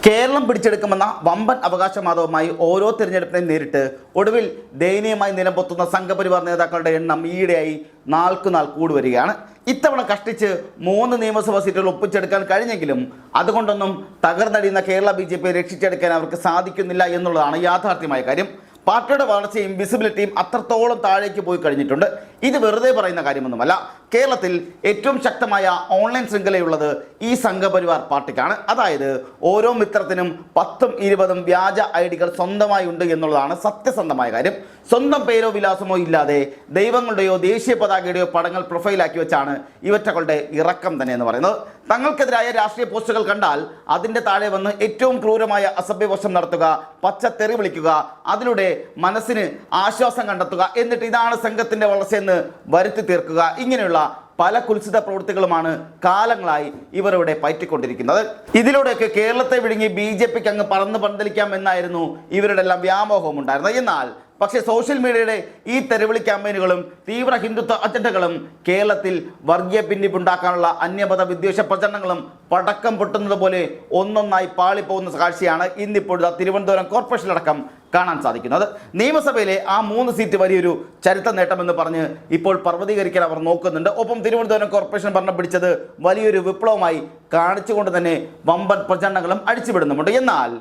കേരളം പിടിച്ചെടുക്കുമെന്ന വമ്പൻ അവകാശവാദവുമായി ഓരോ തിരഞ്ഞെടുപ്പിനെയും നേരിട്ട് ഒടുവിൽ ദയനീയമായി നിലംപൊത്തുന്ന സംഘപരിവാർ നേതാക്കളുടെ എണ്ണം ഈയിടെയായി നാൾക്കുനാൾ കൂടി വരികയാണ്. ഇത്തവണ കഷ്ടിച്ച് 3 നിയമസഭാ സീറ്റുകൾ ഒപ്പിച്ചെടുക്കാൻ കഴിഞ്ഞെങ്കിലും അതുകൊണ്ടൊന്നും തകർന്നടിയുന്ന കേരള BJP രക്ഷിച്ചെടുക്കാൻ അവർക്ക് സാധിക്കുന്നില്ല എന്നുള്ളതാണ് യാഥാർത്ഥ്യമായ കാര്യം. പാർട്ടിയുടെ വളർച്ചയും വിസിബിലിറ്റിയും അത്രത്തോളം താഴേക്ക് പോയി കഴിഞ്ഞിട്ടുണ്ട്. ഇത് വെറുതെ പറയുന്ന കാര്യമൊന്നുമല്ല. കേരളത്തിൽ ഏറ്റവും ശക്തമായ ഓൺലൈൻ ശൃംഖലയുള്ളത് ഈ സംഘപരിവാർ പാർട്ടിക്കാണ്. അതായത് ഓരോ മിത്രത്തിനും 10ഉം 20ഉം വ്യാജ ഐഡികൾ സ്വന്തമായി ഉണ്ട് എന്നുള്ളതാണ് സത്യസന്ധമായ കാര്യം. സ്വന്തം പേരോ വിലാസമോ ഇല്ലാതെ ദൈവങ്ങളുടെയോ ദേശീയ പതാകയുടെയോ പടങ്ങൾ പ്രൊഫൈലാക്കി വെച്ചാണ് ഇവറ്റകളുടെ ഇറക്കം തന്നെ എന്ന് പറയുന്നത്. തങ്ങൾക്കെതിരായ രാഷ്ട്രീയ പോസ്റ്റുകൾ കണ്ടാൽ അതിൻ്റെ താഴെ വന്ന് ഏറ്റവും ക്രൂരമായ അസഭ്യവശം നടത്തുക, പച്ചത്തെറി വിളിക്കുക, അതിലൂടെ മനസ്സിന് ആശ്വാസം കണ്ടെത്തുക, എന്നിട്ട് ഇതാണ് സംഘത്തിൻ്റെ വളർച്ചയെന്ന് വരുത്തി തീർക്കുക, ഇങ്ങനെയുള്ള പല കുൽസിത പ്രവൃത്തികളുമാണ് കാലങ്ങളായി ഇവർ ഇവിടെ പയറ്റിക്കൊണ്ടിരിക്കുന്നത്. ഇതിലൂടെയൊക്കെ കേരളത്തെ വിഴുങ്ങി BJPക്ക് അങ്ങ് പറന്ന് പന്തലിക്കാം എന്നായിരുന്നു ഇവരുടെ എല്ലാം വ്യാമോഹം ഉണ്ടായിരുന്നത്. എന്നാൽ പക്ഷേ സോഷ്യൽ മീഡിയയുടെ ഈ തെരുവിളി ക്യാമ്പയിനുകളും തീവ്ര ഹിന്ദുത്വ അജണ്ടകളും കേരളത്തിൽ വർഗീയ ഭിന്നിപ്പുണ്ടാക്കാനുള്ള അന്യമത വിദ്വേഷ പ്രചരണങ്ങളും പടക്കം പൊട്ടുന്നത് പോലെ ഒന്നൊന്നായി പാളിപ്പോകുന്ന കാഴ്ചയാണ് ഇന്നിപ്പോഴത്തെ തിരുവനന്തപുരം കോർപ്പറേഷനിലടക്കം കാണാൻ സാധിക്കുന്നത്. നിയമസഭയിലെ ആ 3 സീറ്റ് വലിയൊരു ചരിത്ര നേട്ടമെന്ന് പറഞ്ഞ് ഇപ്പോൾ പർവ്വതീകരിക്കാൻ അവർ നോക്കുന്നുണ്ട്. ഒപ്പം തിരുവനന്തപുരം കോർപ്പറേഷൻ ഭരണം പിടിച്ചത് വലിയൊരു വിപ്ലവമായി കാണിച്ചുകൊണ്ട് തന്നെ വമ്പൻ പ്രചരണങ്ങളും അഴിച്ചുവിടുന്നുമുണ്ട്. എന്നാൽ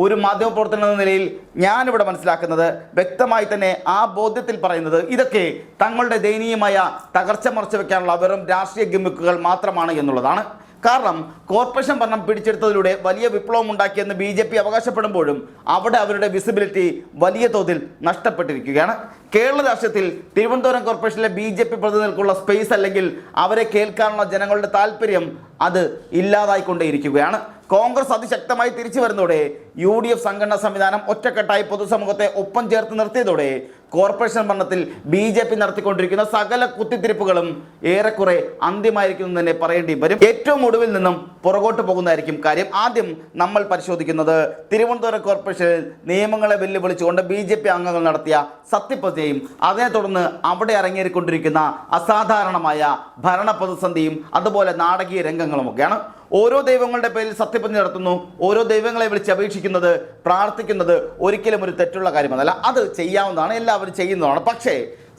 ഒരു മാധ്യമപ്രവർത്തനം എന്ന നിലയിൽ ഞാനിവിടെ മനസ്സിലാക്കുന്നത് വ്യക്തമായി തന്നെ ആ ബോധ്യത്തിൽ പറയുന്നത് ഇതൊക്കെ തങ്ങളുടെ ദയനീയമായ തകർച്ച മറച്ചു വെക്കാനുള്ള വെറും രാഷ്ട്രീയ ഗിമ്മിക്കുകൾ മാത്രമാണ് എന്നുള്ളതാണ്. കാരണം കോർപ്പറേഷൻ ഭരണം പിടിച്ചെടുത്തതിലൂടെ വലിയ വിപ്ലവം ഉണ്ടാക്കിയെന്ന് BJP അവകാശപ്പെടുമ്പോഴും അവിടെ അവരുടെ വിസിബിലിറ്റി വലിയ തോതിൽ നഷ്ടപ്പെട്ടിരിക്കുകയാണ്. കേരള രാഷ്ട്രീയത്തിൽ തിരുവനന്തപുരം കോർപ്പറേഷനിലെ BJP പ്രതിനിധികൾക്കുള്ള സ്പേസ് അല്ലെങ്കിൽ അവരെ കേൾക്കാനുള്ള ജനങ്ങളുടെ താല്പര്യം അത് ഇല്ലാതായിക്കൊണ്ടേയിരിക്കുകയാണ്. കോൺഗ്രസ് അതിശക്തമായി തിരിച്ചു വരുന്നതോടെ UDF സംഘടനാ സംവിധാനം ഒറ്റക്കെട്ടായി പൊതുസമൂഹത്തെ ഒപ്പം ചേർത്ത് നിർത്തിയതോടെ കോർപ്പറേഷൻ ഭരണത്തിൽ BJP നടത്തിക്കൊണ്ടിരിക്കുന്ന സകല കുത്തിത്തിരിപ്പുകളും ഏറെക്കുറെ അന്ത്യമായിരിക്കും തന്നെ പറയേണ്ടി വരും. ഏറ്റവും ഒടുവിൽ നിന്നും പുറകോട്ട് പോകുന്നതായിരിക്കും കാര്യം. ആദ്യം നമ്മൾ പരിശോധിക്കുന്നത് തിരുവനന്തപുരം കോർപ്പറേഷനിൽ നിയമങ്ങളെ വെല്ലുവിളിച്ചുകൊണ്ട് BJP അംഗങ്ങൾ നടത്തിയ സത്യപ്രതിജ്ഞയും അതിനെ തുടർന്ന് അവിടെ ഇറങ്ങിക്കൊണ്ടിരിക്കുന്ന അസാധാരണമായ ഭരണ പ്രതിസന്ധിയും അതുപോലെ നാടകീയ രംഗങ്ങളുമൊക്കെയാണ്. ഓരോ ദൈവങ്ങളുടെ പേരിൽ സത്യപ്രതിജ്ഞ നടത്തുന്നു. ഓരോ ദൈവങ്ങളെ വിളിച്ച് അപേക്ഷിക്കുന്നത്, പ്രാർത്ഥിക്കുന്നത് ഒരിക്കലും ഒരു തെറ്റുള്ള കാര്യമല്ല. അത് ചെയ്യാവുന്നതാണ്, എല്ലാവരും ചെയ്യുന്നതാണ്. പക്ഷേ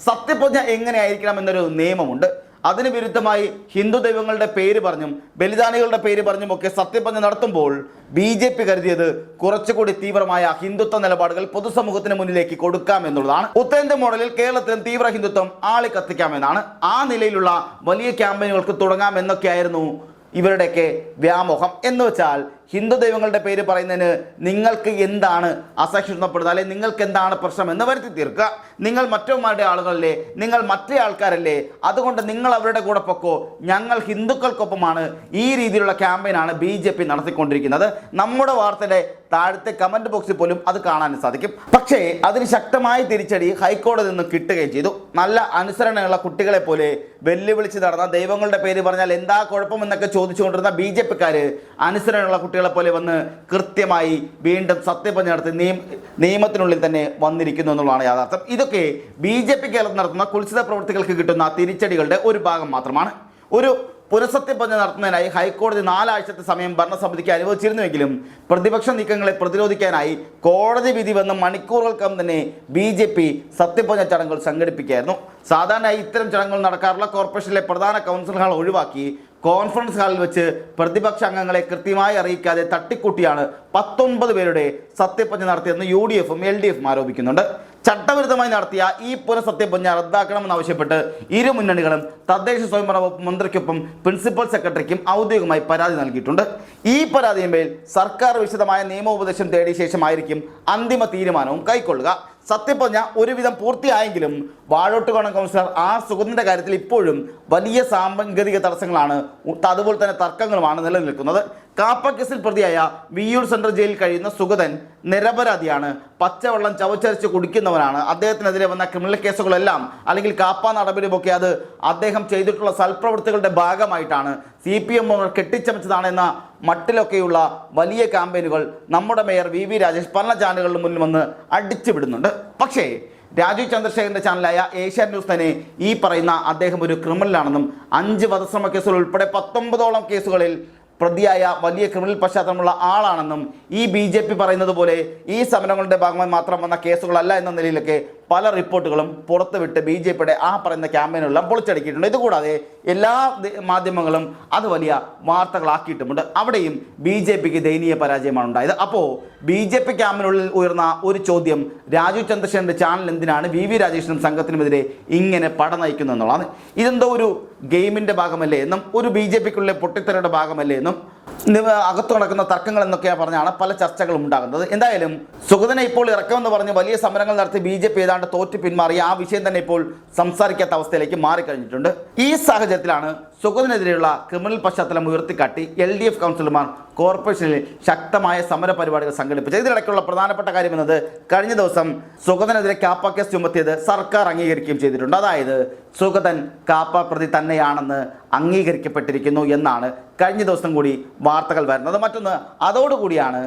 സത്യപ്രതിജ്ഞ എങ്ങനെയായിരിക്കണം എന്നൊരു നിയമമുണ്ട്. അതിന് വിരുദ്ധമായി ഹിന്ദു ദൈവങ്ങളുടെ പേര് പറഞ്ഞും ബലിദാനികളുടെ പേര് പറഞ്ഞും ഒക്കെ സത്യപ്രതിജ്ഞ നടത്തുമ്പോൾ BJP കരുതിയത് കുറച്ചുകൂടി തീവ്രമായ ഹിന്ദുത്വ നിലപാടുകൾ പൊതുസമൂഹത്തിന് മുന്നിലേക്ക് കൊടുക്കാം എന്നുള്ളതാണ്. ഉത്തരേന്ത്യ മോഡലിൽ കേരളത്തിലും തീവ്ര ഹിന്ദുത്വം ആളിക്കത്തിക്കാമെന്നാണ്. ആ നിലയിലുള്ള വലിയ ക്യാമ്പയിനുകൾക്ക് തുടങ്ങാമെന്നൊക്കെയായിരുന്നു ഇവരുടെയൊക്കെ വ്യാമോഹം. എന്ന് വെച്ചാൽ ഹിന്ദു ദൈവങ്ങളുടെ പേര് പറയുന്നതിന് നിങ്ങൾക്ക് എന്താണ് അസഹിഷ്ണുതപ്പെടുന്നത്, അല്ലെങ്കിൽ നിങ്ങൾക്ക് എന്താണ് പ്രശ്നം എന്ന് വരുത്തി തീർക്കുക. നിങ്ങൾ മറ്റവന്മാരുടെ ആളുകളല്ലേ, നിങ്ങൾ മറ്റേ ആൾക്കാരല്ലേ, അതുകൊണ്ട് നിങ്ങൾ അവരുടെ കൂടെ പൊക്കോ, ഞങ്ങൾ ഹിന്ദുക്കൾക്കൊപ്പമാണ്. ഈ രീതിയിലുള്ള ക്യാമ്പയിനാണ് BJP നടത്തിക്കൊണ്ടിരിക്കുന്നത്. നമ്മുടെ വാർത്തയുടെ താഴത്തെ കമൻറ്റ് ബോക്സിൽ പോലും അത് കാണാൻ സാധിക്കും. പക്ഷേ അതിന് ശക്തമായ തിരിച്ചടി ഹൈക്കോടതിയിൽ നിന്ന് കിട്ടുകയും ചെയ്തു. നല്ല അനുസരണയുള്ള കുട്ടികളെ പോലെ വെല്ലുവിളിച്ച് നടന്ന ദൈവങ്ങളുടെ പേര് പറഞ്ഞാൽ എന്താ കുഴപ്പമെന്നൊക്കെ ചോദിച്ചുകൊണ്ടിരുന്ന BJPക്കാർ അനുസരണയുള്ള കുട്ടികളെ പോലെ വന്ന് കൃത്യമായി വീണ്ടും സത്യപ്രതിജ്ഞ നടത്തി നിയമത്തിനുള്ളിൽ തന്നെ വന്നിരിക്കുന്നു എന്നുള്ളതാണ് യാഥാർത്ഥ്യം. ഇതൊക്കെ BJP കേരളത്തിൽ നടത്തുന്ന കുൽസിത പ്രവൃത്തികൾക്ക് കിട്ടുന്ന തിരിച്ചടികളുടെ ഒരു ഭാഗം മാത്രമാണ്. ഒരു പുനഃസത്യപ്രതിജ്ഞ നടത്തുന്നതിനായി ഹൈക്കോടതി 4 ആഴ്ചത്തെ സമയം ഭരണസമിതിക്ക് അനുവദിച്ചിരുന്നുവെങ്കിലും പ്രതിപക്ഷ നീക്കങ്ങളെ പ്രതിരോധിക്കാനായി കോടതി വിധി വന്ന മണിക്കൂറുകൾക്കകം തന്നെ BJP സത്യപ്രതിജ്ഞ ചടങ്ങുകൾ സംഘടിപ്പിക്കുകയായിരുന്നു. സാധാരണയായി ഇത്തരം ചടങ്ങുകൾ നടക്കാറുള്ള കോർപ്പറേഷനിലെ പ്രധാന കൗൺസിൽ ഹാൾ ഒഴിവാക്കി കോൺഫറൻസ് ഹാളിൽ വെച്ച് പ്രതിപക്ഷ അംഗങ്ങളെ കൃത്യമായി അറിയിക്കാതെ തട്ടിക്കൂട്ടിയാണ് 19 പേരുടെ സത്യപ്രതിജ്ഞ നടത്തിയെന്ന് UDFും LDFും ആരോപിക്കുന്നുണ്ട്. ചട്ടവിരുദ്ധമായി നടത്തിയ ഈ പുനഃസത്യപ്രതിജ്ഞ റദ്ദാക്കണമെന്നാവശ്യപ്പെട്ട് ഇരു മുന്നണികളും തദ്ദേശ സ്വയംഭരണ വകുപ്പ് മന്ത്രിക്കൊപ്പം പ്രിൻസിപ്പൽ സെക്രട്ടറിക്കും ഔദ്യോഗികമായി പരാതി നൽകിയിട്ടുണ്ട്. ഈ പരാതിയിന്മേൽ സർക്കാർ വിശദമായ നിയമോപദേശം തേടിയ ശേഷമായിരിക്കും അന്തിമ തീരുമാനവും കൈക്കൊള്ളുക. സത്യപ്രതിജ്ഞ ഒരുവിധം പൂർത്തിയായെങ്കിലും വാഴോട്ടുകോണം കൗൺസിലർ സുഗതന്റെ കാര്യത്തിൽ ഇപ്പോഴും വലിയ സാങ്കേതിക തടസ്സങ്ങളാണ്, അതുപോലെ തന്നെ തർക്കങ്ങളുമാണ് നിലനിൽക്കുന്നത്. കാപ്പ കേസിൽ പ്രതിയായ വിയ്യൂർ സെൻട്രൽ ജയിലിൽ കഴിയുന്ന സുഗതൻ നിരപരാധിയാണ്, പച്ചവെള്ളം ചവച്ചരിച്ച് കുടിക്കുന്നവനാണ്. അദ്ദേഹത്തിനെതിരെ വന്ന ക്രിമിനൽ കേസുകളെല്ലാം അല്ലെങ്കിൽ കാപ്പ നടപടിയുമൊക്കെ അത് അദ്ദേഹം ചെയ്തിട്ടുള്ള സൽപ്രവൃത്തികളുടെ ഭാഗമായിട്ടാണ്, CPM കെട്ടിച്ചമച്ചതാണ് എന്ന മട്ടിലൊക്കെയുള്ള വലിയ ക്യാമ്പയിനുകൾ നമ്മുടെ മേയർ VV രാജേഷ് പല ചാനലുകളിലും മുന്നിൽ വന്ന് അടിച്ചുവിടുന്നുണ്ട്. പക്ഷേ രാജീവ് ചന്ദ്രശേഖരൻ്റെ ചാനലായ ഏഷ്യാനെറ്റ് ന്യൂസ് തന്നെ ഈ പറയുന്ന അദ്ദേഹം ഒരു ക്രിമിനലാണെന്നും 5 വധശ്രമ കേസുകൾ ഉൾപ്പെടെ 19ഓളം കേസുകളിൽ പ്രതിയായ വലിയ ക്രിമിനൽ പശ്ചാത്തലമുള്ള ആളാണെന്നും ഈ BJP പറയുന്നത് പോലെ ഈ സമരങ്ങളുടെ ഭാഗമായി മാത്രം വന്ന കേസുകളല്ല എന്ന നിലയിലൊക്കെ പല റിപ്പോർട്ടുകളും പുറത്തുവിട്ട് BJPയുടെ ആ പറയുന്ന ക്യാമ്പയിനെല്ലാം പൊളിച്ചടുക്കിയിട്ടുണ്ട്. ഇതുകൂടാതെ എല്ലാ മാധ്യമങ്ങളും അത് വലിയ വാർത്തകളാക്കിയിട്ടുമുണ്ട്. അവിടെയും BJPക്ക് ദയനീയ പരാജയമാണ് ഉണ്ടായത്. അപ്പോൾ BJP ക്യാമ്പിനുള്ളിൽ ഉയർന്ന ഒരു ചോദ്യം, രാജീവ് ചന്ദ്രശേഖരൻ്റെ ചാനൽ എന്തിനാണ് VV രാജേഷിനും സംഘത്തിനുമെതിരെ ഇങ്ങനെ പട നയിക്കുന്നത് എന്നുള്ളതാണ്. ഇതെന്തോ ഒരു ഗെയിമിൻ്റെ ഭാഗമല്ലേ എന്നും ഒരു BJPക്കുള്ളിലെ പൊട്ടിത്തെറിയുടെ ഭാഗമല്ലേ എന്നും അകത്തു നടക്കുന്ന തർക്കങ്ങൾ എന്നൊക്കെയാണ് പറഞ്ഞാണ് പല ചർച്ചകളും ഉണ്ടാകുന്നത്. എന്തായാലും സുഗതനെ ഇപ്പോൾ ഇറക്കുമെന്ന് പറഞ്ഞ് വലിയ സമരങ്ങൾ നടത്തി BJP ഏതാണ്ട് തോറ്റു പിന്മാറി ആ വിഷയം തന്നെ ഇപ്പോൾ സംസാരിക്കാത്ത അവസ്ഥയിലേക്ക് മാറിക്കഴിഞ്ഞിട്ടുണ്ട്. ഈ സാഹചര്യത്തിലാണ് സുഗതനെതിരെയുള്ള ക്രിമിനൽ പശ്ചാത്തലം ഉയർത്തിക്കാട്ടി LDF കൗൺസിലർമാർ കോർപ്പറേഷനിൽ ശക്തമായ സമര പരിപാടികൾ സംഘടിപ്പിച്ചത്. ഇതിനിടയ്ക്കുള്ള പ്രധാനപ്പെട്ട കാര്യം എന്നത് കഴിഞ്ഞ ദിവസം സുഗതനെതിരെ കാപ്പ കേസ് ചുമത്തിയത് സർക്കാർ അംഗീകരിക്കുകയും ചെയ്തിട്ടുണ്ട്. അതായത് സുഗതൻ കാപ്പ പ്രതി തന്നെയാണെന്ന് അംഗീകരിക്കപ്പെട്ടിരിക്കുന്നു എന്നാണ് കഴിഞ്ഞ ദിവസം കൂടി വാർത്തകൾ വരുന്നത്. മറ്റൊന്ന്, അതോടുകൂടിയാണ്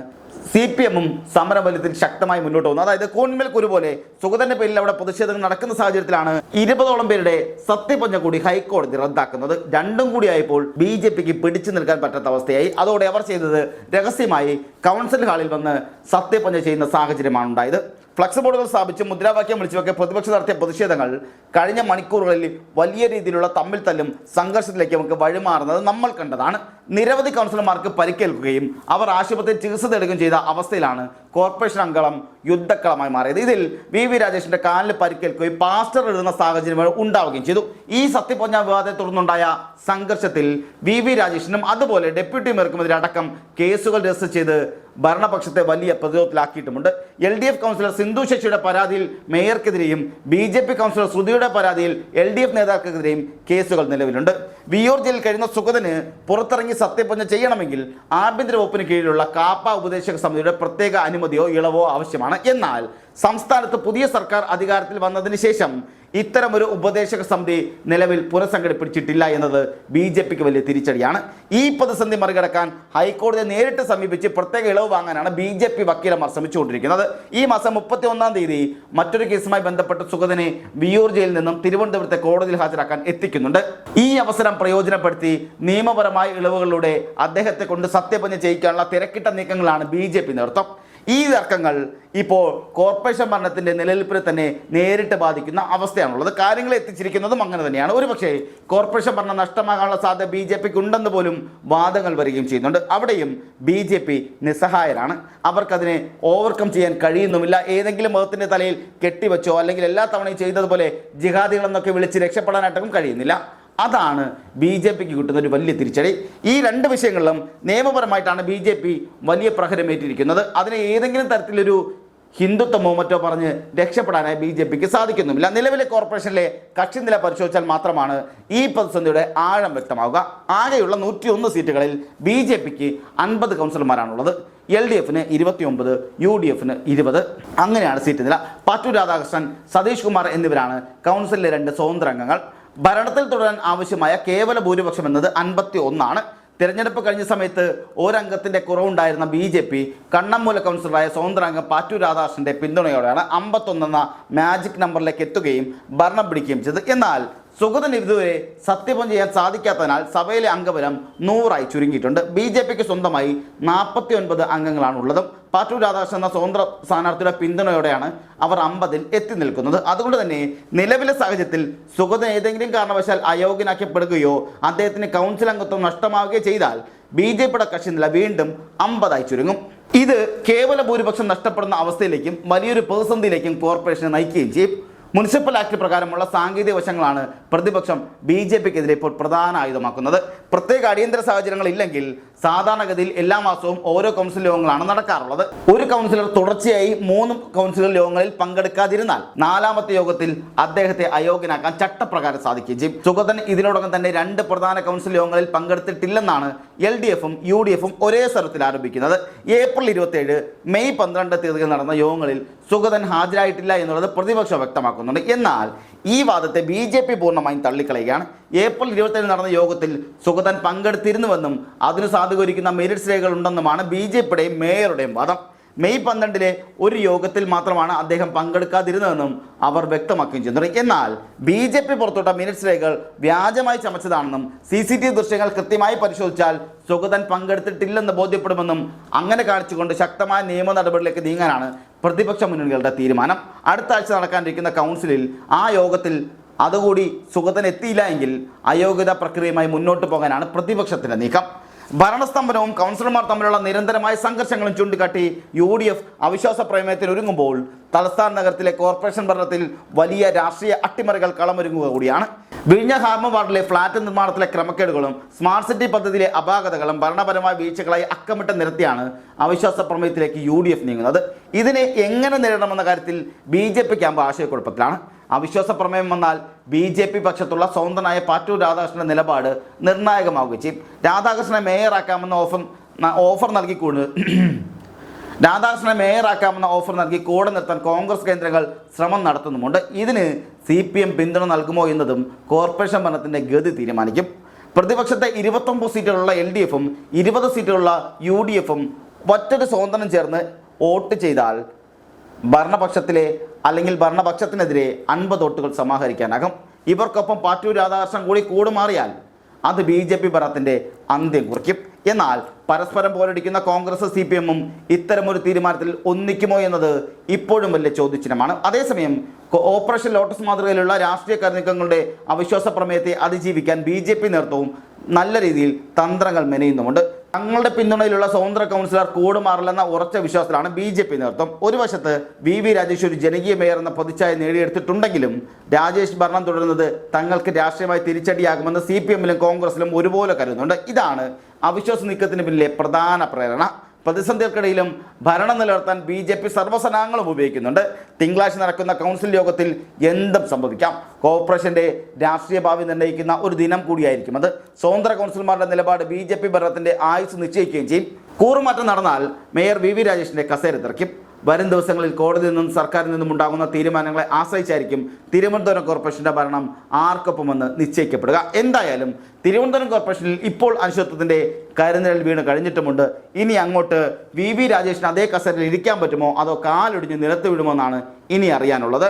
CPM സമരബലത്തിൽ ശക്തമായി മുന്നോട്ട് പോകുന്നത്. അതായത് കൂൺമേൽ കുരു പോലെ സുഗതന്റെ പേരിൽ അവിടെ പ്രതിഷേധങ്ങൾ നടക്കുന്ന സാഹചര്യത്തിലാണ് 20ഓളം പേരുടെ സത്യപ്രതിജ്ഞ കൂടി ഹൈക്കോടതി റദ്ദാക്കുന്നത്. രണ്ടും കൂടിയായപ്പോൾ BJPക്ക് പിടിച്ചു നിൽക്കാൻ പറ്റാത്ത അവസ്ഥയായി. അതോടെ അവർ ചെയ്തത് രഹസ്യമായി കൗൺസിൽ ഹാളിൽ വന്ന് സത്യപ്രതിജ്ഞ ചെയ്യുന്ന സാഹചര്യമാണ് ഉണ്ടായത്. ഫ്ലക്സ് ബോർഡുകൾ സ്ഥാപിച്ച് മുദ്രാവാക്യം വിളിച്ചുമൊക്കെ പ്രതിപക്ഷം നടത്തിയ പ്രതിഷേധങ്ങൾ കഴിഞ്ഞ മണിക്കൂറുകളിൽ വലിയ രീതിയിലുള്ള തമ്മിൽ തല്ലും സംഘർഷത്തിലേക്ക് നമുക്ക് വഴിമാറുന്നത് നമ്മൾ കണ്ടതാണ്. നിരവധി കൗൺസിലർമാർക്ക് പരിക്കേൽക്കുകയും അവർ ആശുപത്രിയിൽ ചികിത്സ തേടുകയും ചെയ്ത അവസ്ഥയിലാണ് കോർപ്പറേഷൻ അംഗം യുദ്ധക്കളമായി മാറിയത്. ഇതിൽ VV രാജേഷിന്റെ കാലിൽ പരിക്കേൽക്കുകയും പാസ്റ്റർ എഴുതുന്ന സാഹചര്യങ്ങൾ ഉണ്ടാവുകയും ചെയ്തു. ഈ സത്യപ്രതിജ്ഞാ വിവാദത്തെ തുടർന്നുണ്ടായ സംഘർഷത്തിൽ VV രാജേഷിനും അതുപോലെ ഡെപ്യൂട്ടി മേയർക്കുമെതിരെ അടക്കം കേസുകൾ രജിസ്റ്റർ ചെയ്ത് ഭരണപക്ഷത്തെ വലിയ പ്രതിരോധത്തിലാക്കിയിട്ടുമുണ്ട്. LDF കൗൺസിലർ സിന്ധു ശശിയുടെ പരാതിയിൽ മേയർക്കെതിരെയും BJP കൗൺസിലർ ശ്രുതിയുടെ പരാതിയിൽ LDF നേതാക്കൾക്കെതിരെയും കേസുകൾ നിലവിലുണ്ട്. വിയ്യൂർ ജയിലിൽ കഴിയുന്ന സുഗതന് പുറത്തിറങ്ങി സത്യപ്രതിജ്ഞ ചെയ്യണമെങ്കിൽ ആഭ്യന്തര വകുപ്പിന് കീഴിലുള്ള കാപ്പ ഉപദേശക സമിതിയുടെ പ്രത്യേക അനുമതിയോ ഇളവോ ആവശ്യമാണ്. എന്നാൽ സംസ്ഥാനത്ത് പുതിയ സർക്കാർ അധികാരത്തിൽ വന്നതിന് ശേഷം ഇത്തരമൊരു ഉപദേശക സമിതി നിലവിൽ പുനഃസംഘടിപ്പിച്ചിട്ടില്ല എന്നത് BJPക്ക് വലിയ തിരിച്ചടിയാണ്. ഈ പ്രതിസന്ധി മറികടക്കാൻ ഹൈക്കോടതിയെ നേരിട്ട് സമീപിച്ച് പ്രത്യേക ഇളവ് വാങ്ങാനാണ് BJP വക്കീലന്മാർ ശ്രമിച്ചുകൊണ്ടിരിക്കുന്നത്. ഈ മാസം 31-ാം തീയതി മറ്റൊരു കേസുമായി ബന്ധപ്പെട്ട് സുഗതനെ വിയ്യൂർ ജയിലിൽ നിന്നും തിരുവനന്തപുരത്തെ കോടതിയിൽ ഹാജരാക്കാൻ എത്തിക്കുന്നുണ്ട്. ഈ അവസരം പ്രയോജനപ്പെടുത്തി നിയമപരമായ ഇളവുകളിലൂടെ അദ്ദേഹത്തെ കൊണ്ട് സത്യപ്രതിജ്ഞ ചെയ്യിക്കാനുള്ള തിരക്കിട്ട നീക്കങ്ങളാണ് BJP നേതൃത്വം. ഈ തർക്കങ്ങൾ ഇപ്പോൾ കോർപ്പറേഷൻ ഭരണത്തിൻ്റെ നിലനിൽപ്പിനെ തന്നെ നേരിട്ട് ബാധിക്കുന്ന അവസ്ഥയാണുള്ളത്. കാര്യങ്ങൾ എത്തിച്ചിരിക്കുന്നതും അങ്ങനെ തന്നെയാണ്. ഒരുപക്ഷേ കോർപ്പറേഷൻ ഭരണം നഷ്ടമാകാനുള്ള സാധ്യത BJPക്ക് ഉണ്ടെന്ന് പോലും വാദങ്ങൾ വരികയും ചെയ്യുന്നുണ്ട്. അവിടെയും BJP നിസ്സഹായരാണ്. അവർക്കതിനെ ഓവർകം ചെയ്യാൻ കഴിയുന്നുമില്ല. ഏതെങ്കിലും മതത്തിൻ്റെ തലയിൽ കെട്ടിവെച്ചോ അല്ലെങ്കിൽ എല്ലാ തവണയും ചെയ്തതുപോലെ ജിഹാദികളെന്നൊക്കെ വിളിച്ച് രക്ഷപ്പെടാനായിട്ടും കഴിയുന്നില്ല. അതാണ് BJPക്ക് കിട്ടുന്ന ഒരു വലിയ തിരിച്ചടി. ഈ രണ്ട് വിഷയങ്ങളിലും നിയമപരമായിട്ടാണ് BJP വലിയ പ്രഹരമേറ്റിരിക്കുന്നത്. അതിനെ ഏതെങ്കിലും തരത്തിലൊരു ഹിന്ദുത്വമോ മറ്റോ പറഞ്ഞ് രക്ഷപ്പെടാനായി BJPക്ക് സാധിക്കുന്നുമില്ല. നിലവിലെ കോർപ്പറേഷനിലെ കക്ഷിനില പരിശോധിച്ചാൽ മാത്രമാണ് ഈ പ്രതിസന്ധിയുടെ ആഴം വ്യക്തമാവുക. ആകെയുള്ള 101 സീറ്റുകളിൽ BJPക്ക് 50 കൗൺസിലർമാരാണുള്ളത്. LDFന് 29, UDFന് 20. അങ്ങനെയാണ് സീറ്റ് നില. പാറ്റൂർ രാധാകൃഷ്ണൻ, സതീഷ് കുമാർ എന്നിവരാണ് കൗൺസിലിലെ 2 സ്വതന്ത്ര അംഗങ്ങൾ. ഭരണത്തിൽ തുടരാൻ ആവശ്യമായ കേവല ഭൂരിപക്ഷം എന്നത് 51. തിരഞ്ഞെടുപ്പ് കഴിഞ്ഞ സമയത്ത് ഒരംഗത്തിൻ്റെ കുറവുണ്ടായിരുന്ന BJP കണ്ണമ്മൂല കൗൺസിലറായ സ്വതന്ത്ര അംഗം പാറ്റൂർ രാധാകൃഷ്ണൻ്റെ പിന്തുണയോടെയാണ് 51 എന്ന മാജിക് നമ്പറിലേക്ക് എത്തുകയും ഭരണം പിടിക്കുകയും ചെയ്തത്. എന്നാൽ സുഗതന് ഇതുവരെ സത്യപ്രതിജ്ഞ ചെയ്യാൻ സാധിക്കാത്തതിനാൽ സഭയിലെ അംഗബലം 100ആയി ചുരുങ്ങിയിട്ടുണ്ട്. BJPക്ക് സ്വന്തമായി 49 അംഗങ്ങളാണുള്ളത്. പാറ്റൂർ രാധാകൃഷ്ണൻ എന്ന സ്വതന്ത്ര സ്ഥാനാർത്ഥിയുടെ പിന്തുണയോടെയാണ് അവർ 50-ൽ എത്തി നിൽക്കുന്നത്. അതുകൊണ്ട് തന്നെ നിലവിലെ സാഹചര്യത്തിൽ സുഗതൻ ഏതെങ്കിലും കാരണവശാൽ അയോഗ്യനാക്കപ്പെടുകയോ അദ്ദേഹത്തിന് കൗൺസിൽ അംഗത്വം നഷ്ടമാവുകയോ ചെയ്താൽ BJPയുടെ കക്ഷി നില വീണ്ടും 50ആയി ചുരുങ്ങും. ഇത് കേവല ഭൂരിപക്ഷം നഷ്ടപ്പെടുന്ന അവസ്ഥയിലേക്കും വലിയൊരു പ്രതിസന്ധിയിലേക്കും കോർപ്പറേഷനെ നയിക്കുകയും ചെയ്യും. മുനിസിപ്പൽ ആക്ട് പ്രകാരമുള്ള സാങ്കേതിക വശങ്ങളാണ് പ്രതിപക്ഷം BJPക്കെതിരെ ഇപ്പോൾ പ്രധാന ആയുധമാക്കുന്നത്. പ്രത്യേക അടിയന്തര സാഹചര്യങ്ങൾ ഇല്ലെങ്കിൽ സാധാരണഗതിയിൽ എല്ലാ മാസവും ഓരോ കൗൺസിൽ യോഗങ്ങളാണ് നടക്കാറുള്ളത്. ഒരു കൗൺസിലർ തുടർച്ചയായി 3 കൗൺസിലർ യോഗങ്ങളിൽ പങ്കെടുക്കാതിരുന്നാൽ 4ാമത്തെ യോഗത്തിൽ അദ്ദേഹത്തെ അയോഗ്യനാക്കാൻ ചട്ടപ്രകാരം സാധിക്കുകയും ചെയ്യും. സുഗതൻ ഇതിനോടകം തന്നെ 2 പ്രധാന കൗൺസിൽ യോഗങ്ങളിൽ പങ്കെടുത്തിട്ടില്ലെന്നാണ് LDFും UDFും ഒരേ സ്ഥലത്തിൽ ആരംഭിക്കുന്നത്. ഏപ്രിൽ 27, മെയ് 12 തീയതികൾ നടന്ന യോഗങ്ങളിൽ സുഗതൻ ഹാജരായിട്ടില്ല എന്നുള്ളത് പ്രതിപക്ഷം വ്യക്തമാക്കുന്നുണ്ട്. എന്നാൽ ഈ വാദത്തെ BJP പൂർണ്ണമായും തള്ളിക്കളയുകയാണ്. ഏപ്രിൽ 27 നടന്ന യോഗത്തിൽ സുഗതൻ പങ്കെടുത്തിരുന്നുവെന്നും അതിന് സാധൂകരിക്കുന്ന മെറിറ്റ്സ് രേഖകൾ ഉണ്ടെന്നുമാണ് BJPയുടെയും മേയറുടെയും വാദം. മെയ് 12 ഒരു യോഗത്തിൽ മാത്രമാണ് അദ്ദേഹം പങ്കെടുക്കാതിരുന്നതെന്നും അവർ വ്യക്തമാക്കുകയും ചെയ്യുന്നുണ്ട്. എന്നാൽ BJP പുറത്തുവിട്ട മിനിറ്റ്സ് രേഖകൾ വ്യാജമായി ചമച്ചതാണെന്നും CCTV ദൃശ്യങ്ങൾ കൃത്യമായി പരിശോധിച്ചാൽ സുഗതൻ പങ്കെടുത്തിട്ടില്ലെന്ന് ബോധ്യപ്പെടുമെന്നും അങ്ങനെ കാണിച്ചുകൊണ്ട് ശക്തമായ നിയമ നടപടികളിലേക്ക് നീങ്ങാനാണ് പ്രതിപക്ഷ മുന്നണികളുടെ തീരുമാനം. അടുത്ത ആഴ്ച നടക്കാനിരിക്കുന്ന കൗൺസിലിൽ ആ യോഗത്തിൽ അതുകൂടി സുഗതൻ എത്തിയില്ല എങ്കിൽ അയോഗ്യതാ പ്രക്രിയയുമായി മുന്നോട്ട് പോകാനാണ് പ്രതിപക്ഷത്തിൻ്റെ നീക്കം. ഭരണസ്തംഭനവും കൗൺസിലർമാർ തമ്മിലുള്ള നിരന്തരമായ സംഘർഷങ്ങളും ചൂണ്ടിക്കാട്ടി UDF അവിശ്വാസ പ്രമേയത്തിൽ ഒരുങ്ങുമ്പോൾ തലസ്ഥാന നഗരത്തിലെ കോർപ്പറേഷൻ ഭരണത്തിൽ വലിയ രാഷ്ട്രീയ അട്ടിമറികൾ കളമൊരുങ്ങുക കൂടിയാണ്. വിഴിഞ്ഞ ഹാർബർ വാർഡിലെ ഫ്ളാറ്റ് നിർമ്മാണത്തിലെ ക്രമക്കേടുകളും സ്മാർട്ട് സിറ്റി പദ്ധതിയിലെ അപാകതകളും ഭരണപരമായ വീഴ്ചകളായി അക്കമിട്ട് നിരത്തിയാണ് അവിശ്വാസ പ്രമേയത്തിലേക്ക് UDF നീങ്ങുന്നത്. ഇതിനെ എങ്ങനെ നേരിടണമെന്ന കാര്യത്തിൽ BJP ക്യാമ്പ് ആശയക്കുഴപ്പത്തിലാണ്. അവിശ്വാസ പ്രമേയം വന്നാൽ BJP പക്ഷത്തുള്ള സ്വതന്ത്രനായ പാറ്റൂർ രാധാകൃഷ്ണന്റെ നിലപാട് നിർണായകമാവുകയും ചെയ്യും. രാധാകൃഷ്ണനെ മേയറാക്കാമെന്ന ഓഫർ നൽകി കൂടെ നിർത്താൻ കോൺഗ്രസ് കേന്ദ്രങ്ങൾ ശ്രമം നടത്തുന്നുമുണ്ട്. ഇതിന് CPM പിന്തുണ നൽകുമോ എന്നതും കോർപ്പറേഷൻ ഭരണത്തിൻ്റെ ഗതി തീരുമാനിക്കും. പ്രതിപക്ഷത്തെ 29 സീറ്റുകളുള്ള LDFും 20 സീറ്റുകളുള്ള UDFും ഒറ്റൊരു സ്വതന്ത്രം ചേർന്ന് വോട്ട് ചെയ്താൽ ഭരണപക്ഷത്തിനെതിരെ 50 വോട്ടുകൾ സമാഹരിക്കാനാകും. ഇവർക്കൊപ്പം പാറ്റൂർ രാധാകൃഷ്ണൻ കൂടി കൂടുമാറിയാൽ അത് BJP ഭരണത്തിൻ്റെ അന്ത്യം കുറിക്കും. എന്നാൽ പരസ്പരം പോരടിക്കുന്ന കോൺഗ്രസ് CPMും ഇത്തരമൊരു തീരുമാനത്തിൽ ഒന്നിക്കുമോ എന്നത് ഇപ്പോഴും വലിയ ചോദ്യചിഹ്നമാണ്. അതേസമയം ഓപ്പറേഷൻ ലോട്ടസ് മാതൃകയിലുള്ള രാഷ്ട്രീയ കരുനീക്കങ്ങളുടെ അവിശ്വാസ പ്രമേയത്തെ അതിജീവിക്കാൻ BJP നേതൃത്വവും നല്ല രീതിയിൽ തന്ത്രങ്ങൾ മെനയുന്നുമുണ്ട്. തങ്ങളുടെ പിന്തുണയിലുള്ള സ്വതന്ത്ര കൗൺസിലർ കൂടുമാറില്ലെന്ന ഉറച്ച വിശ്വാസത്തിലാണ് BJP നേതൃത്വം. ഒരു വശത്ത് VV രാജേഷ് ഒരു ജനകീയ മേയർ എന്ന പ്രതിച്ഛായ നേടിയെടുത്തിട്ടുണ്ടെങ്കിലും രാജേഷ് ഭരണം തുടരുന്നത് തങ്ങൾക്ക് രാഷ്ട്രീയമായി തിരിച്ചടിയാകുമെന്ന് CPMലും കോൺഗ്രസിലും ഒരുപോലെ കരുതുന്നുണ്ട്. ഇതാണ് അവിശ്വാസ നീക്കത്തിന് പിന്നിലെ പ്രധാന പ്രേരണ. പ്രതിസന്ധികൾക്കിടയിലും ഭരണം നിലനിർത്താൻ BJP സർവ്വസന്നാഹങ്ങളും ഉപയോഗിക്കുന്നുണ്ട്. തിങ്കളാഴ്ച നടക്കുന്ന കൗൺസിൽ യോഗത്തിൽ എന്തും സംഭവിക്കാം. കോർപ്പറേഷന്റെ രാഷ്ട്രീയ ഭാവി നിർണ്ണയിക്കുന്ന ഒരു ദിനം കൂടിയായിരിക്കും അത്. സ്വതന്ത്ര കൗൺസിലർമാരുടെ നിലപാട് BJP ഭരണത്തിന്റെ ആയുസ് നിശ്ചയിക്കുകയും ചെയ്യും. കൂറുമാറ്റം നടന്നാൽ മേയർ VV രാജേഷിന്റെ കസേര തെറിക്കും. വരും ദിവസങ്ങളിൽ കോടതിയിൽ നിന്നും സർക്കാരിൽ നിന്നും ഉണ്ടാകുന്ന തീരുമാനങ്ങളെ ആശ്രയിച്ചായിരിക്കും തിരുവനന്തപുരം കോർപ്പറേഷന്റെ ഭരണം ആർക്കൊപ്പമെന്ന് നിശ്ചയിക്കപ്പെടുക. എന്തായാലും തിരുവനന്തപുരം കോർപ്പറേഷനിൽ ഇപ്പോൾ അനിശ്ചിതത്വത്തിന്റെ കരുനിഴൽ വീണ് കഴിഞ്ഞിട്ടുമുണ്ട്. ഇനി അങ്ങോട്ട് VV രാജേഷിന് അതേ കസേരയിൽ ഇരിക്കാൻ പറ്റുമോ അതോ കാലൊടിഞ്ഞ് നിലത്ത് വീഴുമോ എന്നാണ് ഇനി അറിയാനുള്ളത്.